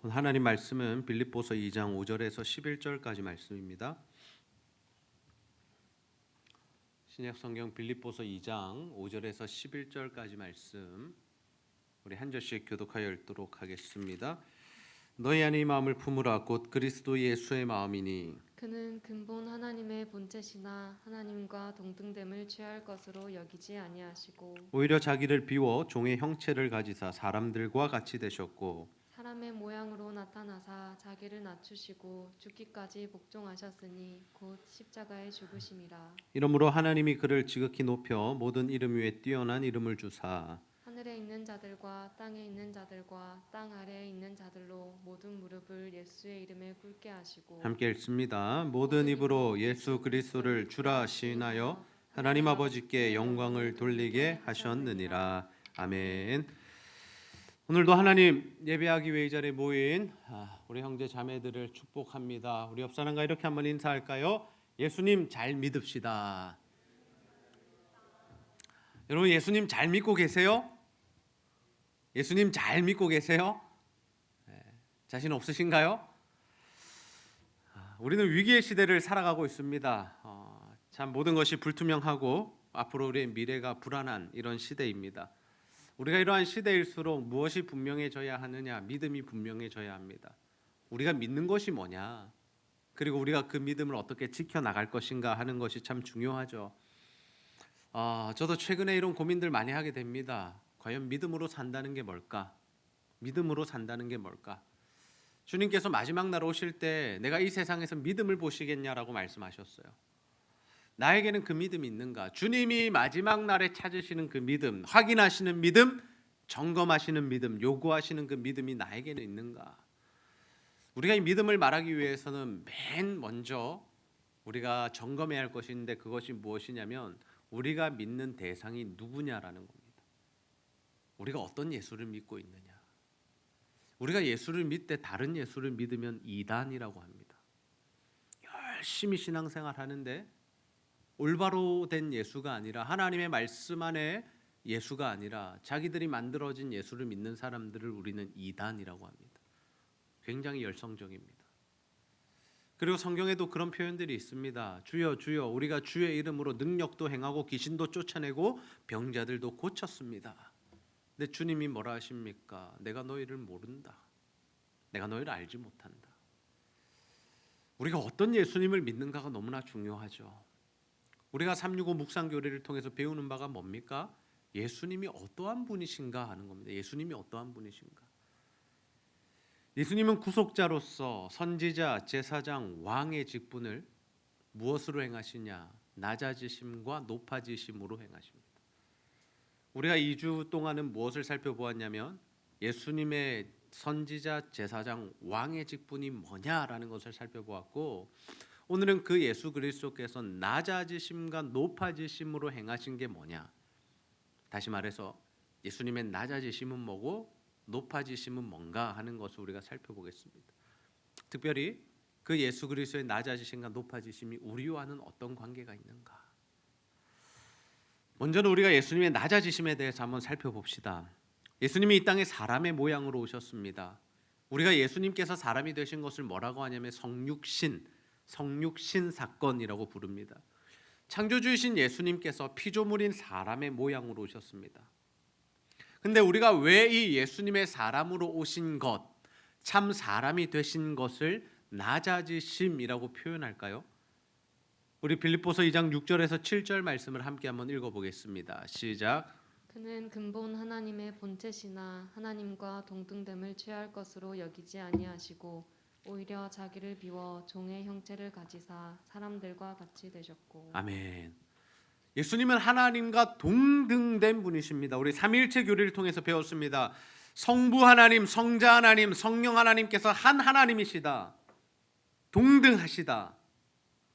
하나님 말씀은 빌립보서 2장 5절에서 11절까지 말씀입니다. 신약 성경 빌립보서 2장 5절에서 11절까지 말씀 우리 한 절씩 교독하여 읽도록 하겠습니다. 너희 안에 이 마음을 품으라 곧 그리스도 예수의 마음이니 그는 근본 하나님의 본체시나 하나님과 동등됨을 취할 것으로 여기지 아니하시고 오히려 자기를 비워 종의 형체를 가지사 사람들과 같이 되셨고 사람의 모양으로 나타나사 자기를 낮추시고 죽기까지 복종하셨으니 곧 십자가에 죽으심이라. 이러므로 하나님이 그를 지극히 높여 모든 이름 위에 뛰어난 이름을 주사 하늘에 있는 자들과 땅에 있는 자들과 땅 아래에 있는 자들로 모든 무릎을 예수의 이름에 꿇게 하시고 함께 읽습니다. 모든 입으로 예수 그리스도를 주라 시인하여 하나님 아버지께 영광을 돌리게 하셨느니라. 아멘. 오늘도 하나님 예배하기 위해 이 자리에 모인 우리 형제 자매들을 축복합니다. 우리 옆 사람과 이렇게 한번 인사할까요? 예수님 잘 믿읍시다. 여러분 예수님 잘 믿고 계세요? 예수님 잘 믿고 계세요? 자신 없으신가요? 우리는 위기의 시대를 살아가고 있습니다. 참 모든 것이 불투명하고 앞으로 우리의 미래가 불안한 이런 시대입니다. 우리가 이러한 시대일수록 무엇이 분명해져야 하느냐? 믿음이 분명해져야 합니다. 우리가 믿는 것이 뭐냐? 그리고 우리가 그 믿음을 어떻게 지켜나갈 것인가 하는 것이 참 중요하죠. 저도 최근에 이런 고민들 많이 하게 됩니다. 과연 믿음으로 산다는 게 뭘까? 믿음으로 산다는 게 뭘까? 주님께서 마지막 날 오실 때 내가 이 세상에서 믿음을 보시겠냐라고 말씀하셨어요. 나에게는 그 믿음이 있는가? 주님이 마지막 날에 찾으시는 그 믿음, 확인하시는 믿음, 점검하시는 믿음, 요구하시는 그 믿음이 나에게는 있는가? 우리가 이 믿음을 말하기 위해서는 맨 먼저 우리가 점검해야 할 것이 있는데 그것이 무엇이냐면 우리가 믿는 대상이 누구냐라는 겁니다. 우리가 어떤 예수를 믿고 있느냐? 우리가 예수를 믿되 다른 예수를 믿으면 이단이라고 합니다. 열심히 신앙생활 하는데 올바로 된 예수가 아니라 하나님의 말씀 안에 예수가 아니라 자기들이 만들어진 예수를 믿는 사람들을 우리는 이단이라고 합니다. 굉장히 열성적입니다. 그리고 성경에도 그런 표현들이 있습니다. 주여 주여 우리가 주의 이름으로 능력도 행하고 귀신도 쫓아내고 병자들도 고쳤습니다. 근데 주님이 뭐라 하십니까? 내가 너희를 모른다. 내가 너희를 알지 못한다. 우리가 어떤 예수님을 믿는가가 너무나 중요하죠. 우리가 365 묵상교리를 통해서 배우는 바가 뭡니까? 예수님이 어떠한 분이신가 하는 겁니다. 예수님이 어떠한 분이신가? 예수님은 구속자로서 선지자, 제사장, 왕의 직분을 무엇으로 행하시냐? 낮아지심과 높아지심으로 행하십니다. 우리가 2주 동안은 무엇을 살펴보았냐면 예수님의 선지자, 제사장, 왕의 직분이 뭐냐라는 것을 살펴보았고 오늘은 그 예수 그리스도께서 낮아지심과 높아지심으로 행하신 게 뭐냐? 다시 말해서 예수님의 낮아지심은 뭐고 높아지심은 뭔가 하는 것을 우리가 살펴보겠습니다. 특별히 그 예수 그리스도의 낮아지심과 높아지심이 우리와는 어떤 관계가 있는가? 먼저는 우리가 예수님의 낮아지심에 대해서 한번 살펴봅시다. 예수님이 이 땅에 사람의 모양으로 오셨습니다. 우리가 예수님께서 사람이 되신 것을 뭐라고 하냐면 성육신 사건이라고 부릅니다. 창조주이신 예수님께서 피조물인 사람의 모양으로 오셨습니다. 근데 우리가 왜 이 예수님의 사람으로 오신 것, 참 사람이 되신 것을 낮아지심이라고 표현할까요? 우리 빌립보서 2장 6절에서 7절 말씀을 함께 한번 읽어보겠습니다. 시작. 그는 근본 하나님의 본체시나 하나님과 동등됨을 취할 것으로 여기지 아니하시고 오히려 자기를 비워 종의 형체를 가지사 사람들과 같이 되셨고. 아멘. 예수님은 하나님과 동등된 분이십니다. 우리 삼위일체 교리를 통해서 배웠습니다. 성부 하나님, 성자 하나님, 성령 하나님께서 한 하나님이시다. 동등하시다.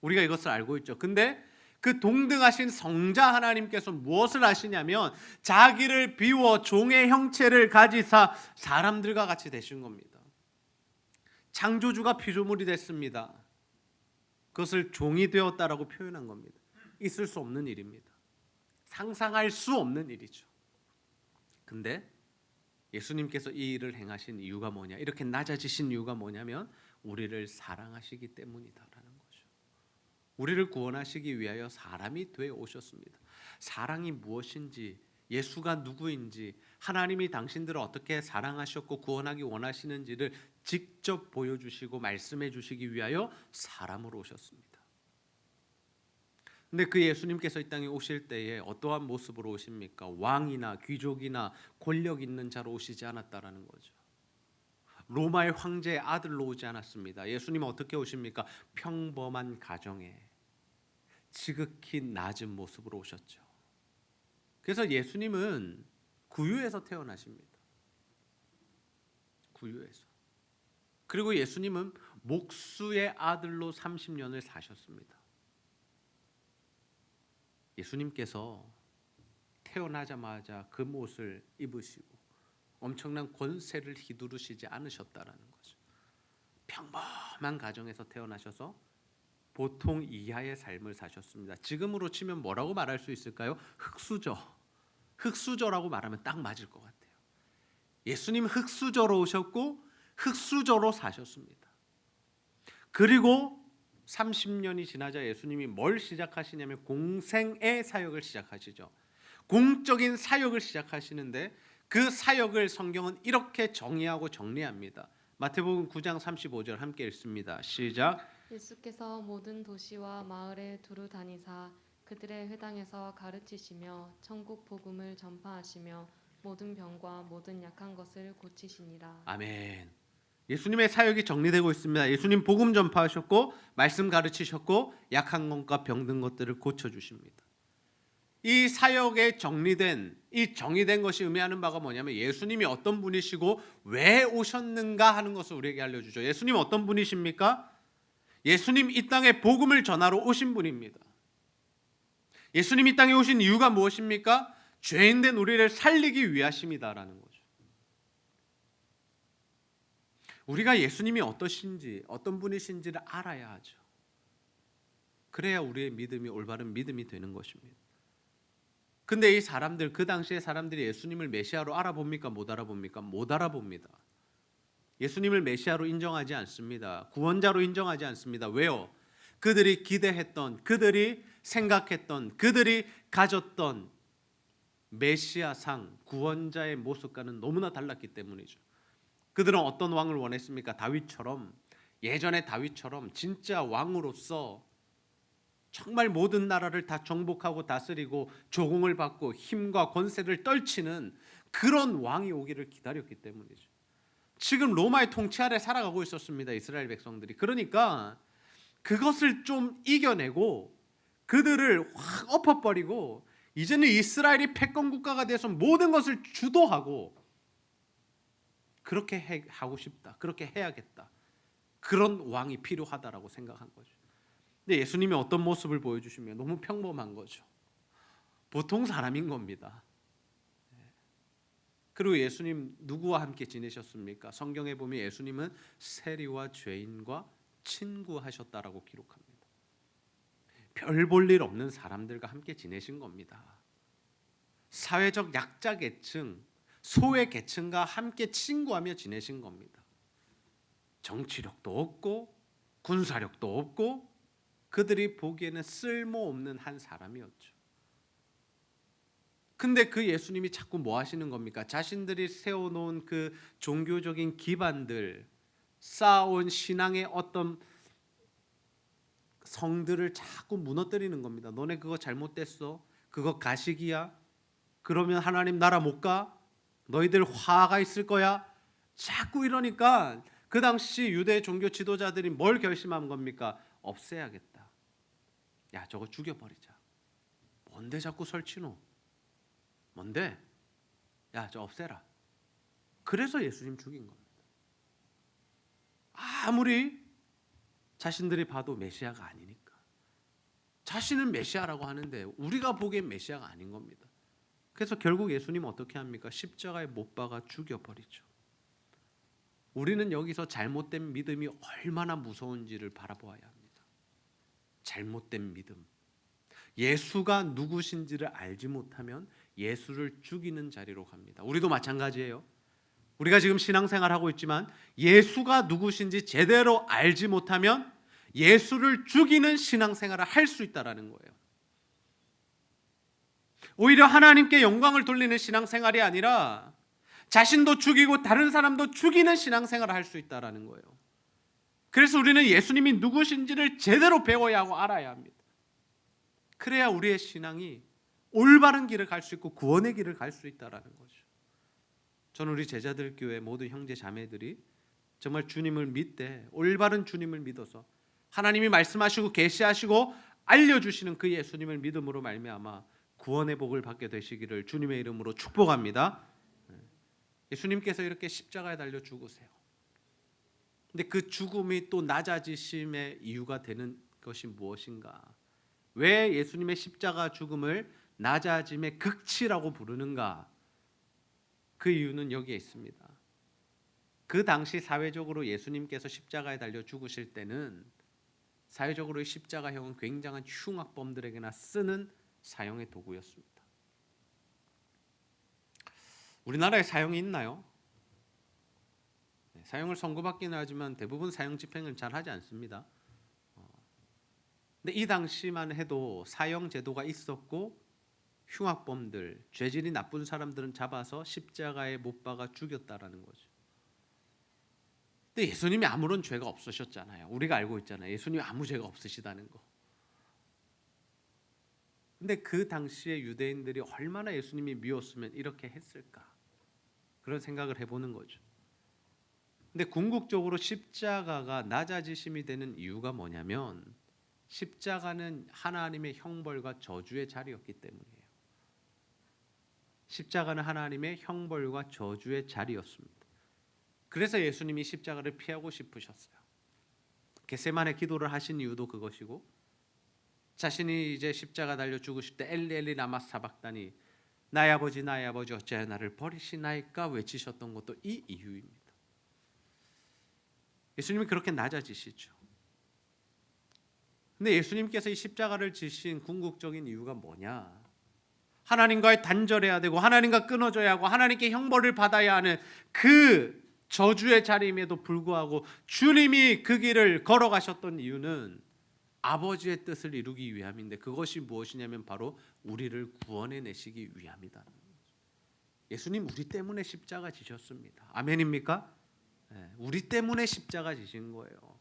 우리가 이것을 알고 있죠. 근데 그 동등하신 성자 하나님께서 무엇을 하시냐면 자기를 비워 종의 형체를 가지사 사람들과 같이 되신 겁니다. 창조주가 피조물이 됐습니다. 그것을 종이 되었다라고 표현한 겁니다. 있을 수 없는 일입니다. 상상할 수 없는 일이죠. 근데 예수님께서 이 일을 행하신 이유가 뭐냐? 이렇게 낮아지신 이유가 뭐냐면 우리를 사랑하시기 때문이다라는 거죠. 우리를 구원하시기 위하여 사람이 되어 오셨습니다. 사랑이 무엇인지, 예수가 누구인지, 하나님이 당신들을 어떻게 사랑하셨고 구원하기 원하시는지를 직접 보여주시고 말씀해 주시기 위하여 사람으로 오셨습니다. 근데 그 예수님께서 이 땅에 오실 때에 어떠한 모습으로 오십니까? 왕이나 귀족이나 권력 있는 자로 오시지 않았다라는 거죠. 로마의 황제의 아들로 오지 않았습니다. 예수님은 어떻게 오십니까? 평범한 가정에 지극히 낮은 모습으로 오셨죠. 그래서 예수님은 구유에서 태어나십니다. 구유에서. 그리고 예수님은 목수의 아들로 30년을 사셨습니다. 예수님께서 태어나자마자 그 옷을 입으시고 엄청난 권세를 휘두르시지 않으셨다라는 거죠. 평범한 가정에서 태어나셔서 보통 이하의 삶을 사셨습니다. 지금으로 치면 뭐라고 말할 수 있을까요? 흙수저. 흙수저라고 말하면 딱 맞을 것 같아요. 예수님 흙수저로 오셨고 흙수저로 사셨습니다. 그리고 30년이 지나자 예수님이 뭘 시작하시냐면 공생의 사역을 시작하시죠. 공적인 사역을 시작하시는데 그 사역을 성경은 이렇게 정의하고 정리합니다. 마태복음 9장 35절 함께 읽습니다. 시작. 예수께서 모든 도시와 마을에 두루 다니사 그들의 회당에서 가르치시며 천국 복음을 전파하시며 모든 병과 모든 약한 것을 고치시니라. 아멘. 예수님의 사역이 정리되고 있습니다. 예수님 복음 전파하셨고 말씀 가르치셨고 약한 것과 병든 것들을 고쳐주십니다. 이 사역에 정의된 것이 의미하는 바가 뭐냐면 예수님이 어떤 분이시고 왜 오셨는가 하는 것을 우리에게 알려주죠. 예수님 어떤 분이십니까? 예수님 이 땅에 복음을 전하러 오신 분입니다. 예수님 이 땅에 오신 이유가 무엇입니까? 죄인된 우리를 살리기 위하심이다라는 거죠. 우리가 예수님이 어떠신지 어떤 분이신지를 알아야 하죠. 그래야 우리의 믿음이 올바른 믿음이 되는 것입니다. 근데 이 사람들, 그 당시의 사람들이 예수님을 메시아로 알아봅니까? 못 알아봅니까? 못 알아봅니다. 예수님을 메시아로 인정하지 않습니다. 구원자로 인정하지 않습니다. 왜요? 그들이 기대했던, 그들이 생각했던, 그들이 가졌던 메시아상 구원자의 모습과는 너무나 달랐기 때문이죠. 그들은 어떤 왕을 원했습니까? 다윗처럼, 예전의 다윗처럼 진짜 왕으로서 정말 모든 나라를 다 정복하고 다스리고 조공을 받고 힘과 권세를 떨치는 그런 왕이 오기를 기다렸기 때문이죠. 지금 로마의 통치 아래 살아가고 있었습니다. 이스라엘 백성들이. 그러니까 그것을 좀 이겨내고 그들을 확 엎어버리고 이제는 이스라엘이 패권 국가가 돼서 모든 것을 주도하고 그렇게 하고 싶다. 그렇게 해야겠다. 그런 왕이 필요하다라고 생각한 거죠. 근데 예수님이 어떤 모습을 보여주시면 너무 평범한 거죠. 보통 사람인 겁니다. 그리고 예수님 누구와 함께 지내셨습니까? 성경에 보면 예수님은 세리와 죄인과 친구하셨다라고 기록합니다. 별 볼 일 없는 사람들과 함께 지내신 겁니다. 사회적 약자 계층, 소외 계층과 함께 친구하며 지내신 겁니다. 정치력도 없고 군사력도 없고 그들이 보기에는 쓸모없는 한 사람이었죠. 근데 그 예수님이 자꾸 뭐 하시는 겁니까? 자신들이 세워놓은 그 종교적인 기반들, 쌓아온 신앙의 어떤 성들을 자꾸 무너뜨리는 겁니다. 너네 그거 잘못됐어. 그거 가식이야. 그러면 하나님 나라 못 가. 너희들 화가 있을 거야. 자꾸 이러니까 그 당시 유대 종교 지도자들이 뭘 결심한 겁니까? 없애야겠다. 야 저거 죽여버리자. 뭔데 자꾸 설치노? 뭔데? 야 저 없애라. 그래서 예수님 죽인 겁니다. 아무리 자신들이 봐도 메시아가 아니니까. 자신은 메시아라고 하는데 우리가 보기엔 메시아가 아닌 겁니다. 그래서 결국 예수님은 어떻게 합니까? 십자가에 못 박아 죽여버리죠. 우리는 여기서 잘못된 믿음이 얼마나 무서운지를 바라보아야 합니다. 잘못된 믿음. 예수가 누구신지를 알지 못하면 예수를 죽이는 자리로 갑니다. 우리도 마찬가지예요. 우리가 지금 신앙생활하고 있지만 예수가 누구신지 제대로 알지 못하면 예수를 죽이는 신앙생활을 할 수 있다라는 거예요. 오히려 하나님께 영광을 돌리는 신앙생활이 아니라 자신도 죽이고 다른 사람도 죽이는 신앙생활을 할 수 있다라는 거예요. 그래서 우리는 예수님이 누구신지를 제대로 배워야 하고 알아야 합니다. 그래야 우리의 신앙이 올바른 길을 갈 수 있고 구원의 길을 갈 수 있다라는 거죠. 저는 우리 제자들 교회 모든 형제 자매들이 정말 주님을 믿되 올바른 주님을 믿어서 하나님이 말씀하시고 계시하시고 알려주시는 그 예수님을 믿음으로 말미암아 구원의 복을 받게 되시기를 주님의 이름으로 축복합니다. 예수님께서 이렇게 십자가에 달려 죽으세요. 근데 그 죽음이 또 낮아지심의 이유가 되는 것이 무엇인가? 왜 예수님의 십자가 죽음을 낮아짐의 극치라고 부르는가? 그 이유는 여기에 있습니다. 그 당시 사회적으로 예수님께서 십자가에 달려 죽으실 때는 사회적으로 십자가형은 굉장한 흉악범들에게나 쓰는 사형의 도구였습니다. 우리나라에 사형이 있나요? 사형을 선고받기는 하지만 대부분 사형 집행을 잘 하지 않습니다. 근데 이 당시만 해도 사형 제도가 있었고 흉악범들, 죄질이 나쁜 사람들은 잡아서 십자가에 못 박아 죽였다라는 거죠. 근데 예수님이 아무런 죄가 없으셨잖아요. 우리가 알고 있잖아요. 예수님이 아무 죄가 없으시다는 거. 근데 그 당시에 유대인들이 얼마나 예수님이 미웠으면 이렇게 했을까? 그런 생각을 해보는 거죠. 근데 궁극적으로 십자가가 낮아지심이 되는 이유가 뭐냐면 십자가는 하나님의 형벌과 저주의 자리였기 때문이에요. 십자가는 하나님의 형벌과 저주의 자리였습니다. 그래서 예수님이 십자가를 피하고 싶으셨어요. 겟세마네 기도를 하신 이유도 그것이고 자신이 이제 십자가 달려 죽으실 때 엘리 엘리 라마 사박다니 나의 아버지 어찌하여 나를 버리시나이까 외치셨던 것도 이 이유입니다. 예수님이 그렇게 낮아지시죠. 근데 예수님께서 이 십자가를 지신 궁극적인 이유가 뭐냐? 하나님과의 단절해야 되고 하나님과 끊어져야 하고 하나님께 형벌을 받아야 하는 그 저주의 자리임에도 불구하고 주님이 그 길을 걸어가셨던 이유는 아버지의 뜻을 이루기 위함인데 그것이 무엇이냐면 바로 우리를 구원해 내시기 위함이다. 예수님 우리 때문에 십자가 지셨습니다. 아멘입니까? 네, 우리 때문에 십자가 지신 거예요.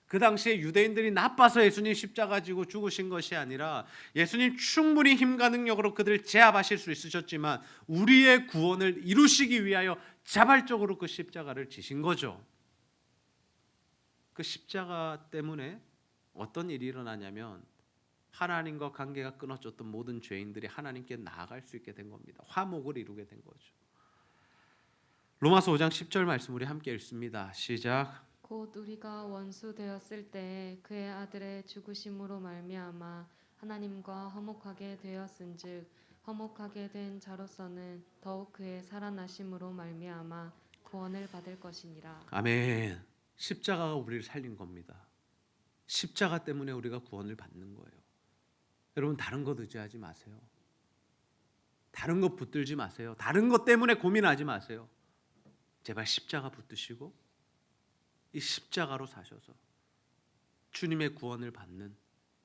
그 당시에 유대인들이 나빠서 예수님 십자가 지고 죽으신 것이 아니라 예수님 충분히 힘과 능력으로 그들을 제압하실 수 있으셨지만 우리의 구원을 이루시기 위하여 자발적으로 그 십자가를 지신 거죠. 그 십자가 때문에 어떤 일이 일어나냐면 하나님과 관계가 끊어졌던 모든 죄인들이 하나님께 나아갈 수 있게 된 겁니다. 화목을 이루게 된 거죠. 로마서 5장 10절 말씀 우리 함께 읽습니다. 시작. 곧 우리가 원수 되었을 때 그의 아들의 죽으심으로 말미암아 하나님과 화목하게 되었은즉 화목하게 된 자로서는 더욱 그의 살아나심으로 말미암아 구원을 받을 것이니라. 아멘. 십자가가 우리를 살린 겁니다. 십자가 때문에 우리가 구원을 받는 거예요. 여러분 다른 것 의지하지 마세요. 다른 것 붙들지 마세요. 다른 것 때문에 고민하지 마세요. 제발 십자가 붙드시고 이 십자가로 사셔서 주님의 구원을 받는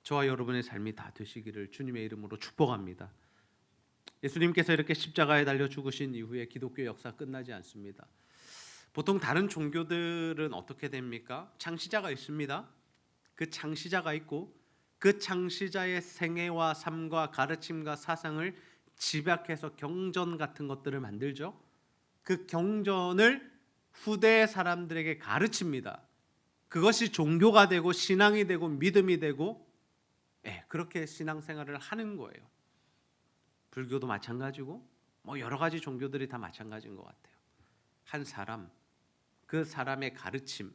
저와 여러분의 삶이 다 되시기를 주님의 이름으로 축복합니다. 예수님께서 이렇게 십자가에 달려 죽으신 이후에 기독교 역사 끝나지 않습니다. 보통 다른 종교들은 어떻게 됩니까? 창시자가 있습니다. 그 창시자가 있고 그 창시자의 생애와 삶과 가르침과 사상을 집약해서 경전 같은 것들을 만들죠. 그 경전을 후대 사람들에게 가르칩니다. 그것이 종교가 되고 신앙이 되고 믿음이 되고 그렇게 신앙생활을 하는 거예요. 불교도 마찬가지고 여러 가지 종교들이 다 마찬가지인 것 같아요. 한 사람, 그 사람의 가르침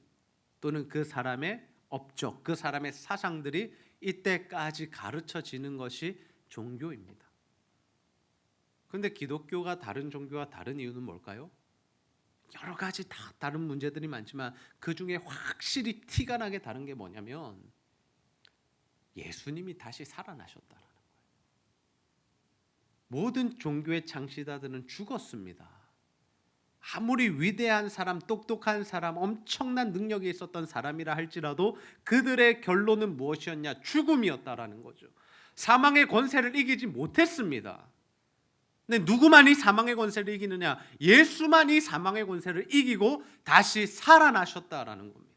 또는 그 사람의 업적, 그 사람의 사상들이 이때까지 가르쳐지는 것이 종교입니다. 그런데 기독교가 다른 종교와 다른 이유는 뭘까요? 여러 가지 다 다른 문제들이 많지만 그 중에 확실히 티가 나게 다른 게 뭐냐면 예수님이 다시 살아나셨다는 거예요. 모든 종교의 창시자들은 죽었습니다. 아무리 위대한 사람, 똑똑한 사람, 엄청난 능력이 있었던 사람이라 할지라도 그들의 결론은 무엇이었냐? 죽음이었다라는 거죠. 사망의 권세를 이기지 못했습니다. 근데 누구만 이 사망의 권세를 이기느냐? 예수만 이 사망의 권세를 이기고 다시 살아나셨다라는 겁니다.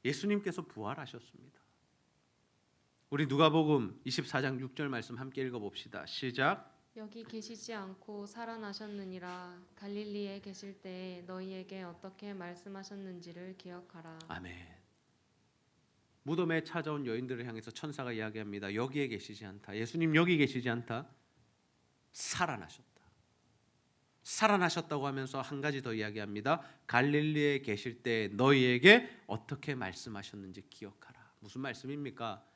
예수님께서 부활하셨습니다. 우리 누가복음 24장 6절 말씀 함께 읽어봅시다. 시작. 여기 계시지 않고 살아나셨느니라. 갈릴리에 계실 때에 너희에게 어떻게 말씀하셨는지를 기억하라. 아멘. 무덤에 찾아온 여인들을 향해서 천사가 이야기합니다. 여기에 계시지 않다. 예수님 여기 계시지 않다. 살아나셨다. 살아나셨다고 하면서 한 가지 더 이야기합니다. 갈릴리에 계실 때 너희에게 어떻게 말씀하셨는지 기억하라. 무슨 말씀입니까?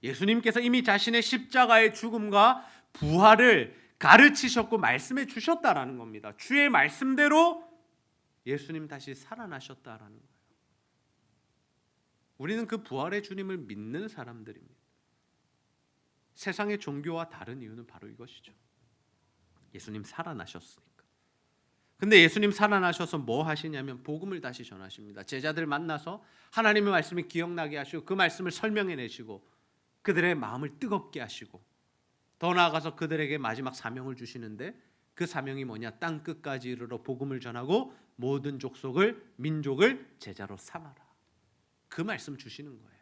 예수님께서 이미 자신의 십자가의 죽음과 부활을 가르치셨고 말씀해 주셨다라는 겁니다. 주의 말씀대로 예수님 다시 살아나셨다라는 거예요. 우리는 그 부활의 주님을 믿는 사람들입니다. 세상의 종교와 다른 이유는 바로 이것이죠. 예수님 살아나셨으니까. 근데 예수님 살아나셔서 뭐 하시냐면 복음을 다시 전하십니다. 제자들 만나서 하나님의 말씀이 기억나게 하시고 그 말씀을 설명해 내시고 그들의 마음을 뜨겁게 하시고 더 나아가서 그들에게 마지막 사명을 주시는데 그 사명이 뭐냐? 땅 끝까지 이르러 복음을 전하고 모든 족속을 민족을 제자로 삼아라. 그 말씀 주시는 거예요.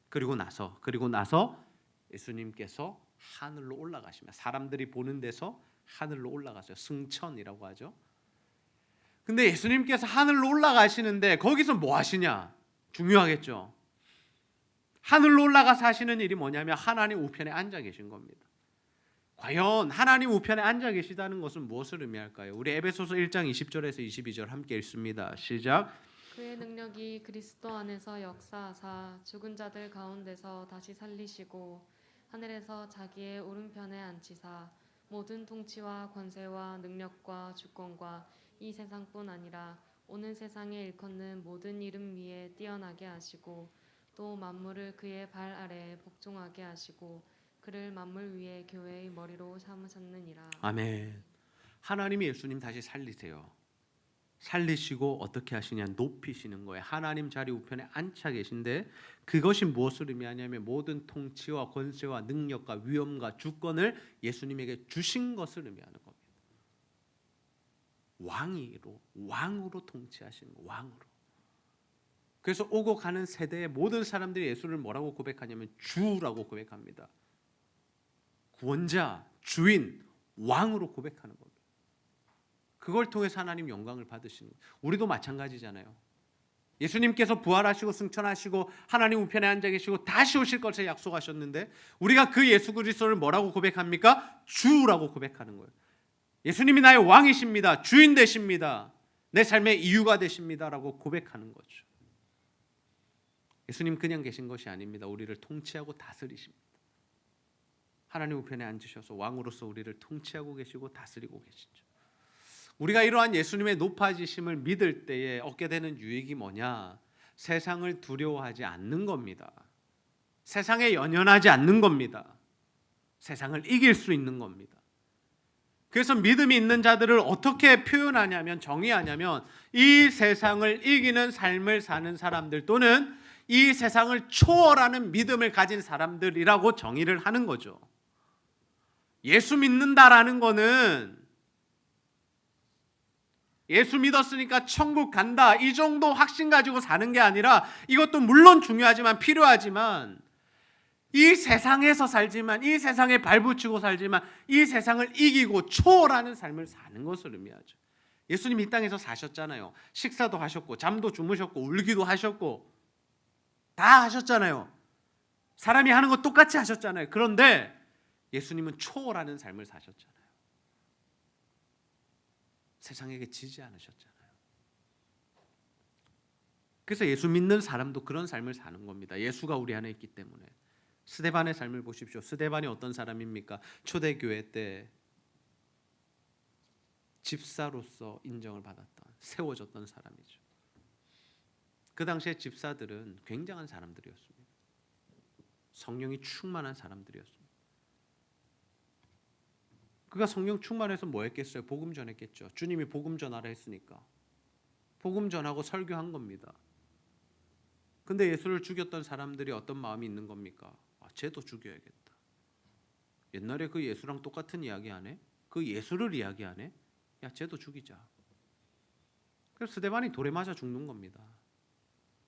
그리고 나서 예수님께서 하늘로 올라가시면 사람들이 보는 데서 하늘로 올라가세요. 승천이라고 하죠. 근데 예수님께서 하늘로 올라가시는데 거기서 뭐 하시냐? 중요하겠죠. 하늘로 올라가서 하시는 일이 뭐냐면 하나님 우편에 앉아 계신 겁니다. 과연 하나님 우편에 앉아 계시다는 것은 무엇을 의미할까요? 우리 에베소서 1장 20절에서 22절 함께 읽습니다. 시작. 그의 능력이 그리스도 안에서 역사하사 죽은 자들 가운데서 다시 살리시고 하늘에서 자기의 오른편에 앉히사 모든 통치와 권세와 능력과 주권과 이 세상뿐 아니라 오는 세상에 일컫는 모든 이름 위에 뛰어나게 하시고 또 만물을 그의 발 아래에 복종하게 하시고 그를 만물 위에 교회의 머리로 삼으셨느니라. 아멘. 하나님이 예수님 다시 살리세요. 살리시고 어떻게 하시냐? 높이시는 거예요. 하나님 자리 우편에 앉아 계신데 그것이 무엇을 의미하냐면 모든 통치와 권세와 능력과 위엄과 주권을 예수님에게 주신 것을 의미하는 겁니다. 왕으로 통치하시는 거예요. 왕으로. 그래서 오고 가는 세대의 모든 사람들이 예수를 뭐라고 고백하냐면 주라고 고백합니다. 구원자, 주인, 왕으로 고백하는 겁니다. 그걸 통해서 하나님 영광을 받으시는 거예요. 우리도 마찬가지잖아요. 예수님께서 부활하시고 승천하시고 하나님 우편에 앉아 계시고 다시 오실 것을 약속하셨는데 우리가 그 예수 그리스도를 뭐라고 고백합니까? 주라고 고백하는 거예요. 예수님이 나의 왕이십니다. 주인 되십니다. 내 삶의 이유가 되십니다라고 고백하는 거죠. 예수님 그냥 계신 것이 아닙니다. 우리를 통치하고 다스리십니다. 하나님 우편에 앉으셔서 왕으로서 우리를 통치하고 계시고 다스리고 계시죠. 우리가 이러한 예수님의 높아지심을 믿을 때에 얻게 되는 유익이 뭐냐? 세상을 두려워하지 않는 겁니다. 세상에 연연하지 않는 겁니다. 세상을 이길 수 있는 겁니다. 그래서 믿음이 있는 자들을 어떻게 표현하냐면 정의하냐면 이 세상을 이기는 삶을 사는 사람들 또는 이 세상을 초월하는 믿음을 가진 사람들이라고 정의를 하는 거죠. 예수 믿는다라는 거는 예수 믿었으니까 천국 간다 이 정도 확신 가지고 사는 게 아니라 이것도 물론 중요하지만 필요하지만 이 세상에서 살지만 이 세상에 발붙이고 살지만 이 세상을 이기고 초월하는 삶을 사는 것을 의미하죠. 예수님 이 땅에서 사셨잖아요. 식사도 하셨고 잠도 주무셨고 울기도 하셨고 다 하셨잖아요. 사람이 하는 거 똑같이 하셨잖아요. 그런데 예수님은 초월하는 삶을 사셨잖아요. 세상에게 지지 않으셨잖아요. 그래서 예수 믿는 사람도 그런 삶을 사는 겁니다. 예수가 우리 안에 있기 때문에. 스데반의 삶을 보십시오. 스데반이 어떤 사람입니까? 초대교회 때 집사로서 인정을 받았던, 세워졌던 사람이죠. 그 당시에 집사들은 굉장한 사람들이었습니다. 성령이 충만한 사람들이었습니다. 그가 성령 충만해서 뭐 했겠어요? 복음 전했겠죠. 주님이 복음 전하라 했으니까 복음 전하고 설교한 겁니다. 근데 예수를 죽였던 사람들이 어떤 마음이 있는 겁니까? 쟤도 죽여야겠다. 옛날에 그 예수랑 똑같은 이야기 안 해? 그 예수를 이야기 안 해? 야, 쟤도 죽이자. 그래서 스데반이 돌에 맞아 죽는 겁니다.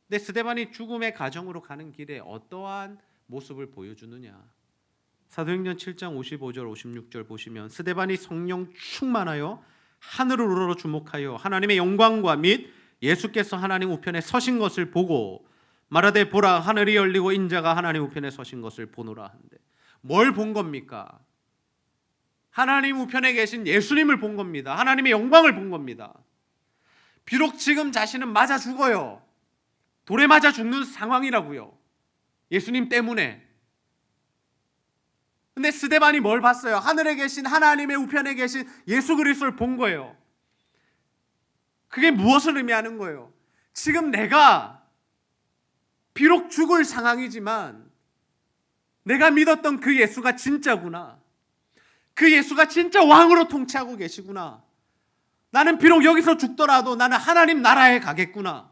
근데 스데반이 죽음의 가정으로 가는 길에 어떠한 모습을 보여주느냐? 사도행전 7장 55절 56절 보시면 스데반이 성령 충만하여 하늘을 우러러 주목하여 하나님의 영광과 및 예수께서 하나님 우편에 서신 것을 보고 말하되 보라 하늘이 열리고 인자가 하나님 우편에 서신 것을 보노라 한데, 뭘 본 겁니까? 하나님 우편에 계신 예수님을 본 겁니다. 하나님의 영광을 본 겁니다. 비록 지금 자신은 맞아 죽어요. 돌에 맞아 죽는 상황이라고요. 예수님 때문에. 근데 스데반이 뭘 봤어요? 하늘에 계신 하나님의 우편에 계신 예수 그리스도를 본 거예요. 그게 무엇을 의미하는 거예요? 지금 내가 비록 죽을 상황이지만 내가 믿었던 그 예수가 진짜구나. 그 예수가 진짜 왕으로 통치하고 계시구나. 나는 비록 여기서 죽더라도 나는 하나님 나라에 가겠구나.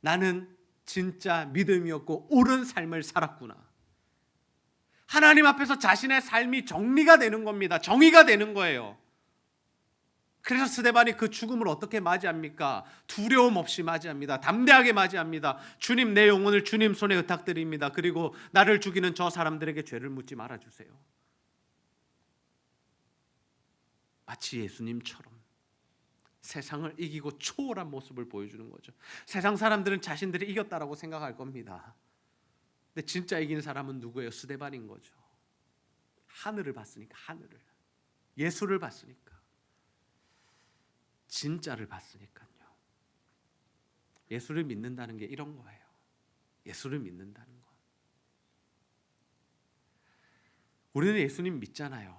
나는 진짜 믿음이었고 옳은 삶을 살았구나. 하나님 앞에서 자신의 삶이 정리가 되는 겁니다. 정의가 되는 거예요. 그래서 스데반이 그 죽음을 어떻게 맞이합니까? 두려움 없이 맞이합니다. 담대하게 맞이합니다. 주님, 내 영혼을 주님 손에 의탁드립니다. 그리고 나를 죽이는 저 사람들에게 죄를 묻지 말아주세요. 마치 예수님처럼 세상을 이기고 초월한 모습을 보여주는 거죠. 세상 사람들은 자신들이 이겼다라고 생각할 겁니다. 근데 진짜 이긴 사람은 누구예요? 스데반인 거죠. 하늘을 봤으니까, 하늘을. 예수를 봤으니까. 진짜를 봤으니까요. 예수를 믿는다는 게 이런 거예요. 예수를 믿는다는 거. 우리는 예수님 믿잖아요.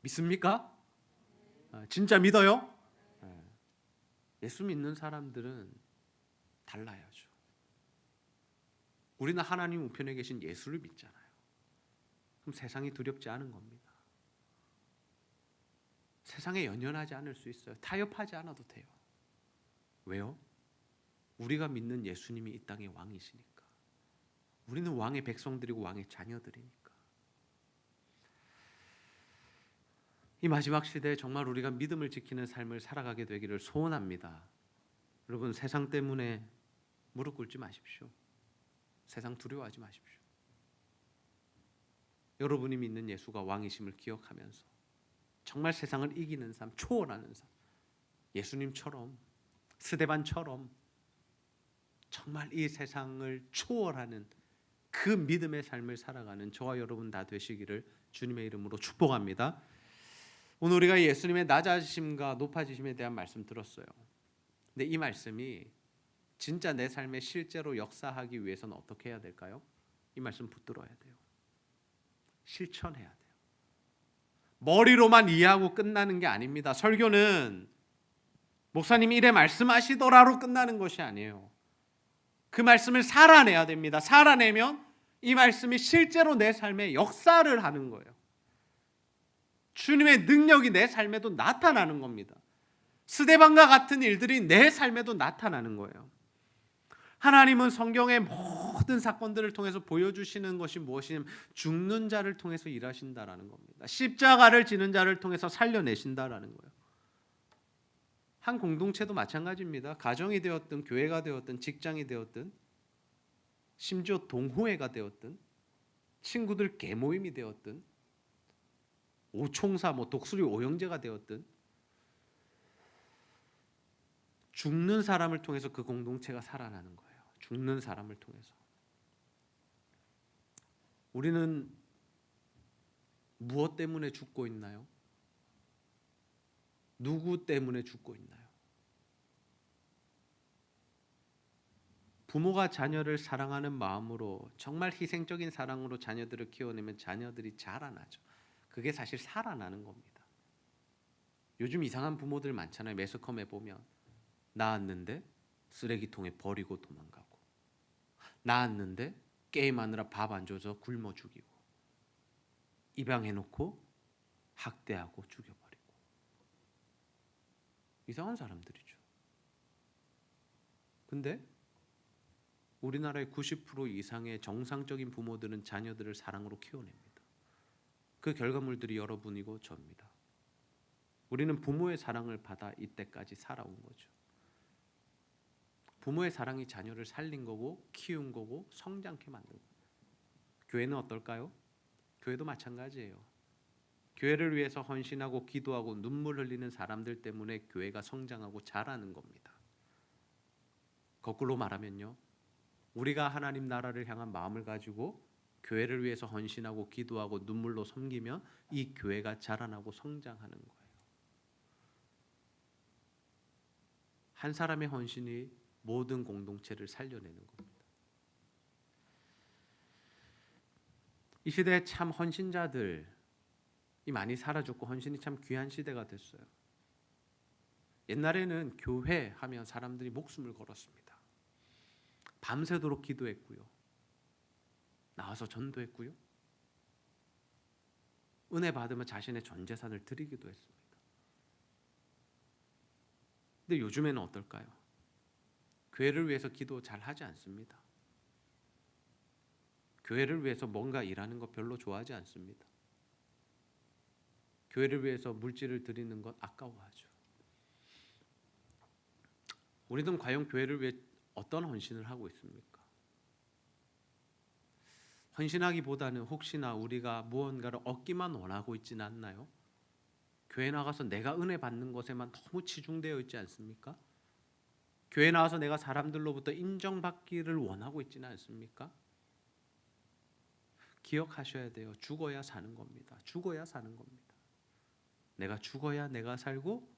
믿습니까? 진짜 믿어요? 예수 믿는 사람들은 달라야죠. 우리는 하나님 우편에 계신 예수를 믿잖아요. 그럼 세상이 두렵지 않은 겁니다. 세상에 연연하지 않을 수 있어요. 타협하지 않아도 돼요. 왜요? 우리가 믿는 예수님이 이 땅의 왕이시니까. 우리는 왕의 백성들이고 왕의 자녀들이니까. 이 마지막 시대에 정말 우리가 믿음을 지키는 삶을 살아가게 되기를 소원합니다. 여러분, 세상 때문에 무릎 꿇지 마십시오. 세상 두려워하지 마십시오. 여러분이 믿는 예수가 왕이심을 기억하면서 정말 세상을 이기는 삶, 초월하는 삶, 예수님처럼, 스데반처럼 정말 이 세상을 초월하는 그 믿음의 삶을 살아가는 저와 여러분 다 되시기를 주님의 이름으로 축복합니다. 오늘 우리가 예수님의 낮아지심과 높아지심에 대한 말씀 들었어요. 근데 이 말씀이 진짜 내 삶에 실제로 역사하기 위해서는 어떻게 해야 될까요? 이 말씀 붙들어야 돼요. 실천해야 돼요. 머리로만 이해하고 끝나는 게 아닙니다. 설교는 목사님이 이래 말씀하시더라로 끝나는 것이 아니에요. 그 말씀을 살아내야 됩니다. 살아내면 이 말씀이 실제로 내 삶에 역사를 하는 거예요. 주님의 능력이 내 삶에도 나타나는 겁니다. 스데반과 같은 일들이 내 삶에도 나타나는 거예요. 하나님은 성경의 모든 사건들을 통해서 보여주시는 것이 무엇이냐면 죽는 자를 통해서 일하신다라는 겁니다. 십자가를 지는 자를 통해서 살려내신다라는 거예요. 한 공동체도 마찬가지입니다. 가정이 되었든 교회가 되었든 직장이 되었든 심지어 동호회가 되었든 친구들 계모임이 되었든 오총사 독수리 오형제가 되었든 죽는 사람을 통해서 그 공동체가 살아나는 거예요. 죽는 사람을 통해서. 우리는 무엇 때문에 죽고 있나요? 누구 때문에 죽고 있나요? 부모가 자녀를 사랑하는 마음으로 정말 희생적인 사랑으로 자녀들을 키워내면 자녀들이 자라나죠. 그게 사실 살아나는 겁니다. 요즘 이상한 부모들 많잖아요. 매스컴에 보면 낳았는데 쓰레기통에 버리고 도망가고, 낳았는데 게임하느라 밥 안 줘서 굶어 죽이고, 입양해놓고 학대하고 죽여버리고. 이상한 사람들이죠. 근데 우리나라의 90% 이상의 정상적인 부모들은 자녀들을 사랑으로 키워냅니다. 그 결과물들이 여러분이고 저입니다. 우리는 부모의 사랑을 받아 이때까지 살아온 거죠. 부모의 사랑이 자녀를 살린 거고 키운 거고 성장케 만든 거예요. 교회는 어떨까요? 교회도 마찬가지예요. 교회를 위해서 헌신하고 기도하고 눈물 흘리는 사람들 때문에 교회가 성장하고 자라는 겁니다. 거꾸로 말하면요, 우리가 하나님 나라를 향한 마음을 가지고 교회를 위해서 헌신하고 기도하고 눈물로 섬기면 이 교회가 자라나고 성장하는 거예요. 한 사람의 헌신이 모든 공동체를 살려내는 겁니다. 이 시대에 참 헌신자들이 많이 사라졌고 헌신이 참 귀한 시대가 됐어요. 옛날에는 교회 하면 사람들이 목숨을 걸었습니다. 밤새도록 기도했고요. 나와서 전도했고요. 은혜 받으면 자신의 전 재산을 드리기도 했습니다. 근데 요즘에는 어떨까요? 교회를 위해서 기도 잘 하지 않습니다. 교회를 위해서 뭔가 일하는 거 별로 좋아하지 않습니다. 교회를 위해서 물질을 드리는 것 아까워하죠. 우리는 과연 교회를 위해 어떤 헌신을 하고 있습니까? 헌신하기보다는 혹시나 우리가 무언가를 얻기만 원하고 있지는 않나요? 교회 나가서 내가 은혜 받는 것에만 너무 치중되어 있지 않습니까? 교회 나와서 내가 사람들로부터 인정받기를 원하고 있지는 않습니까? 기억하셔야 돼요. 죽어야 사는 겁니다. 죽어야 사는 겁니다. 내가 죽어야 내가 살고